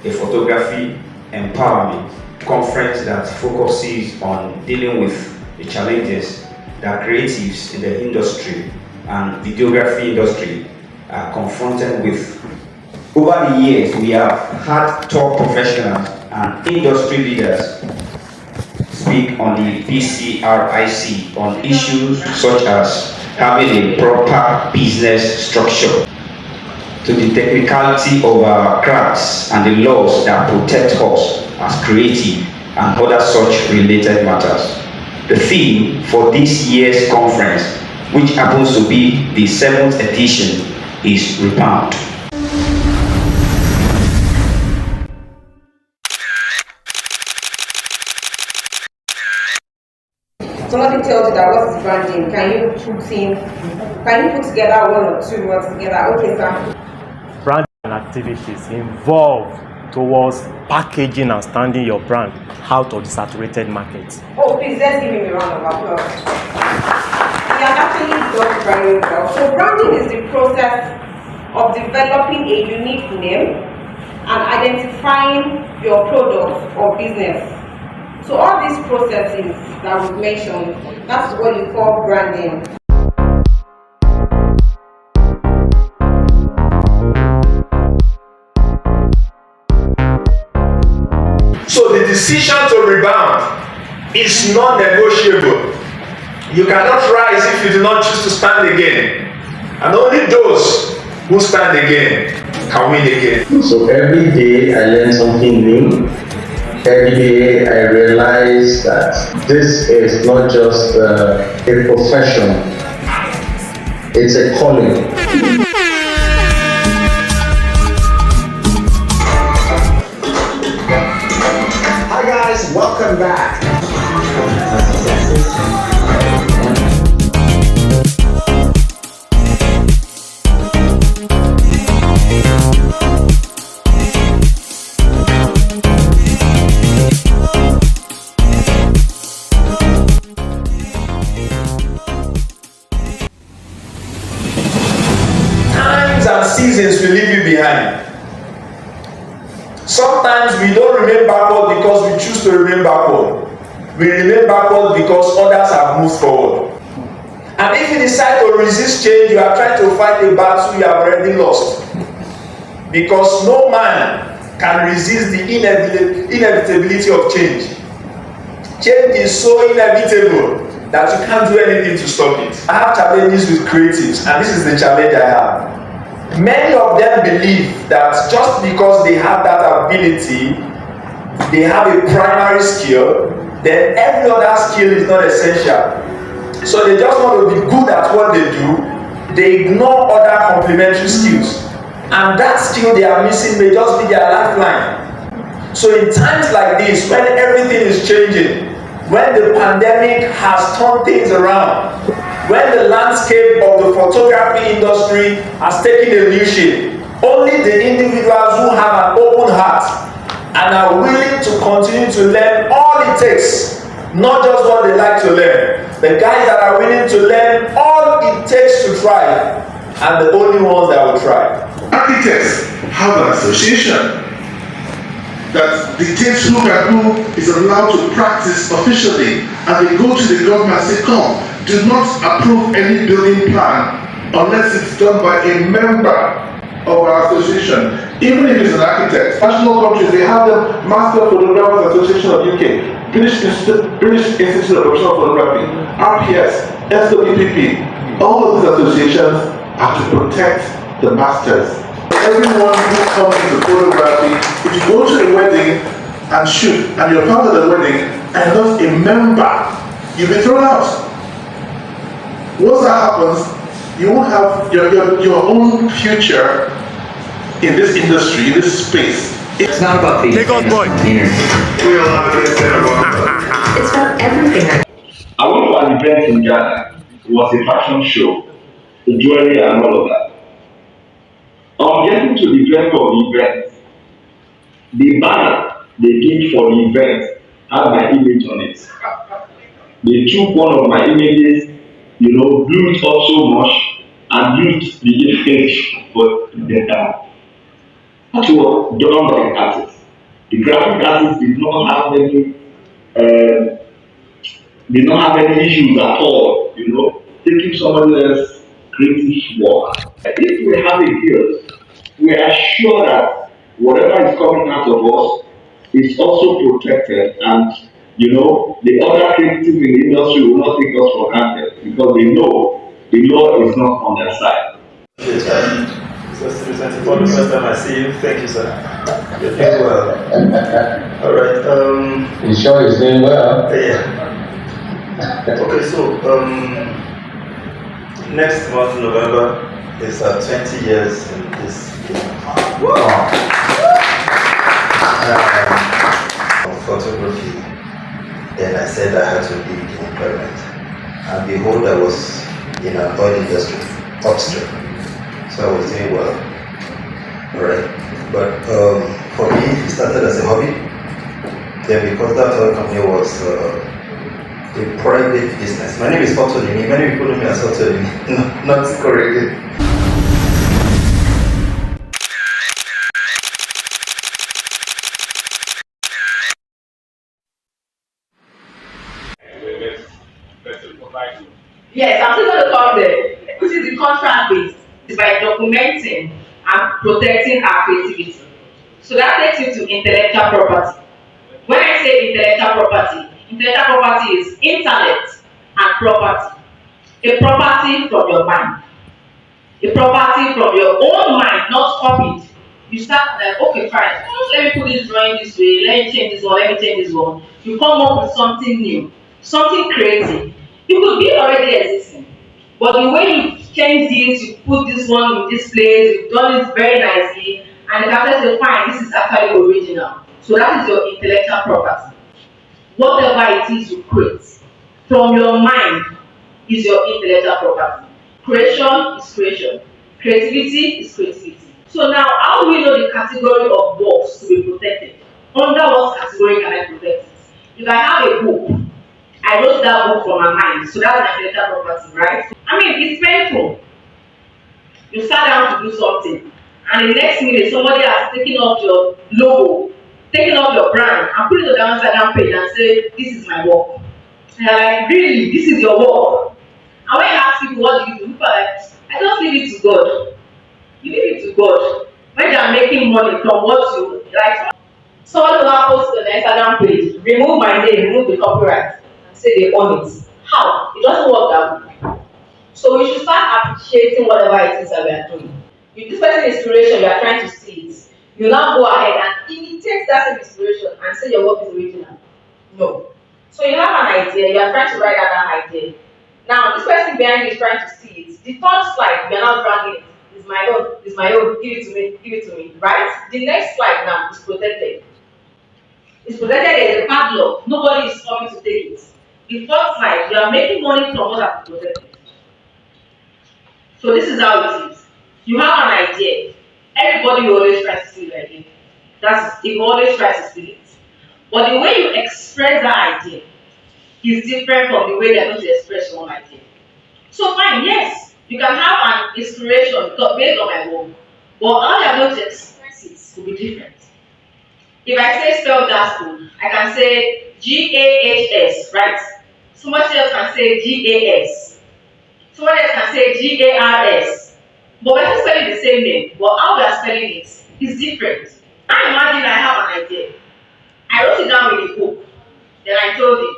a photography empowerment conference that focuses on dealing with the challenges that creatives in the industry and videography industry are confronted with. Over the years, we have had top professionals and industry leaders speak on the PCRIC on issues such as having a proper business structure, to the technicality of our crafts and the laws that protect us as creative and other such related matters. The theme for this year's conference, which happens to be the 7th edition, is Rebound. Somebody tells you that what is branding, can you put together one or two words together? Okay, sir. Branding activities involve towards packaging and standing your brand out of the saturated market. Oh, please, let's give him a round of applause. He has actually done very well. So branding is the process of developing a unique name and identifying your product or business. So all these processes that we've mentioned, that's what you call branding. So the decision to rebound is non-negotiable. You cannot rise if you do not choose to stand again. And only those who stand again can win again. So every day I learn something new. Every day I realize that this is not just a profession, it's a calling. Hi guys, welcome back. And seasons will leave you behind. Sometimes we don't remain backward because we choose to remain backward. We remain backward because others have moved forward. And if you decide to resist change, you are trying to fight a battle you have already lost. Because no man can resist the inevitability of change. Change is so inevitable that you can't do anything to stop it. I have challenges with creatives, and this is the challenge I have. Many of them believe that just because they have that ability, they have a primary skill, then every other skill is not essential. So they just want to be good at what they do, they ignore other complementary skills. And that skill they are missing may just be their lifeline. So in times like this, when everything is changing, when the pandemic has turned things around, when the landscape of the photography industry has taken a new shape, only the individuals who have an open heart and are willing to continue to learn all it takes, not just what they like to learn, the guys that are willing to learn all it takes to try, are the only ones that will try. Architects have an association that dictates who and who is allowed to practice officially, and they go to the government and say, come, do not approve any building plan unless it's done by a member of our association. Even if it's an architect, national countries, they have the Master Photographers Association of UK, British Institute of Professional Photography, RPS, SWPP. All of these associations are to protect the masters. Everyone who comes into photography, if you go to a wedding and shoot, and you're part of the wedding and not a member, you'll be thrown out. Once that happens, you won't have your own future in this industry, in this space. It's not about the Lagos boy. It's about everything. I went to an event in Ghana. It was a fashion show, the jewelry and all of that. On getting to the venue of the event, the banner they gave for the event had my image on it. They took one of my images, blew it up so much and used the image for the data. to the non-graphic artists. The graphic artists did not have any issues at all, taking somebody else's creative work. If we have a guild, we are sure that whatever is coming out of us is also protected, and the other creatives in the industry will not take us for granted because they know the law is not on their side. For the first time I see you, thank you, sir. You're doing well. All right. You sure he's doing well? Yeah. Okay, so next month, November, is 20 years in this game. Wow. Photography. Then I said I had to leave the employment. And behold, I was in an oil industry, upstream. So I was doing well. Alright. But for me, it started as a hobby. Then because that oil company was a private business. My name is Otolini. Many people know me as Otolini. Not correctly. Yes, I'm still going to come there. Which is the contract base. It's by documenting and protecting our creativity. So that takes you to intellectual property. When I say intellectual property is intellect and property. A property from your mind. A property from your own mind, not copied. You start like, okay, fine, let me put this drawing this way, let me change this one, let me change this one. You come up with something new, something crazy. It could be already existing, but the way you change this, you put this one in this place, you've done it very nicely, and the captain says, fine, this is actually original. So that is your intellectual property. Whatever it is you create from your mind is your intellectual property. Creation is creation. Creativity is creativity. So now, how do we know the category of works to be protected? Under what category can I protect it? If I have a book, I wrote that book from my mind, so that's my intellectual property, right? I mean, it's painful. You sat down to do something, and the next minute somebody has taken off your logo, taken off your brand, and put it on the Instagram page and say, this is my work. And you're like, really? This is your work? And when you ask people, what do? People are like, I just leave it to God. You leave it to God. When they are making money from what you like, someone will have posted on the Instagram page, remove my name, remove the copyright, and say they own it. How? It doesn't work that way. So we should start appreciating whatever it is that we are doing. If this person is inspiration, you are trying to see it. You now go ahead and imitate that same inspiration and say your work is original. No. So you have an idea, you are trying to write out that idea. Now, this person behind you is trying to see it. The third slide, we are now dragging it. It's my own, give it to me, right? The next slide now is protected. It's protected as a padlock. Nobody is coming to take it. The fourth slide, you are making money from what I've protected. So this is how it is. You have an idea. Everybody will always try to steal your idea. They always try to steal it. But the way you express that idea is different from the way they're going to express your own idea. So fine, yes, you can have an inspiration based on my work, but how you're going to express it will be different. If I say spell Jasper, I can say G-A-H-S, right? Somebody else can say G-A-S. Somebody else can say G-A-R-S. But we're spelling the same name, but how we are spelling it is different. I imagine I have an idea. I wrote it down with a book, then I told him.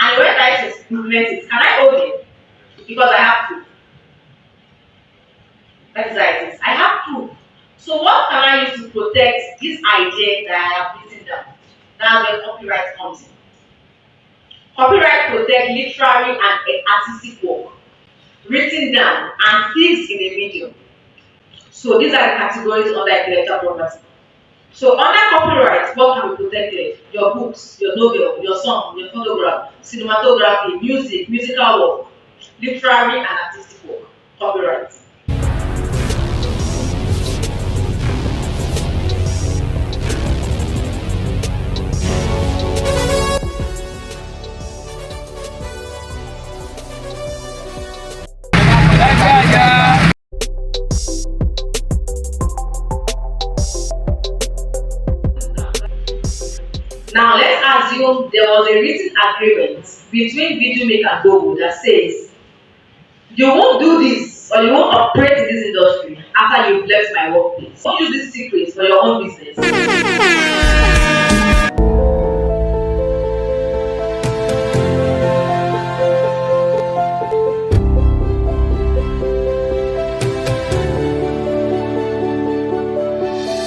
And when I to implement it, can I hold it? Because I have to. That is how it is. I have to. So what can I use to protect this idea that I have written down? That's where copyright comes in. Copyright protects literary and artistic work, written down and fixed in a medium. So these are the categories under intellectual property. So under copyright, what can be protected? Your books, your novel, your song, your photograph, cinematography, music, musical work, literary and artistic work. Copyright. even there was a written agreement between Video Make and Google that says you won't do this or you won't operate in this industry after you've left my workplace. Don't use these secrets for your own business.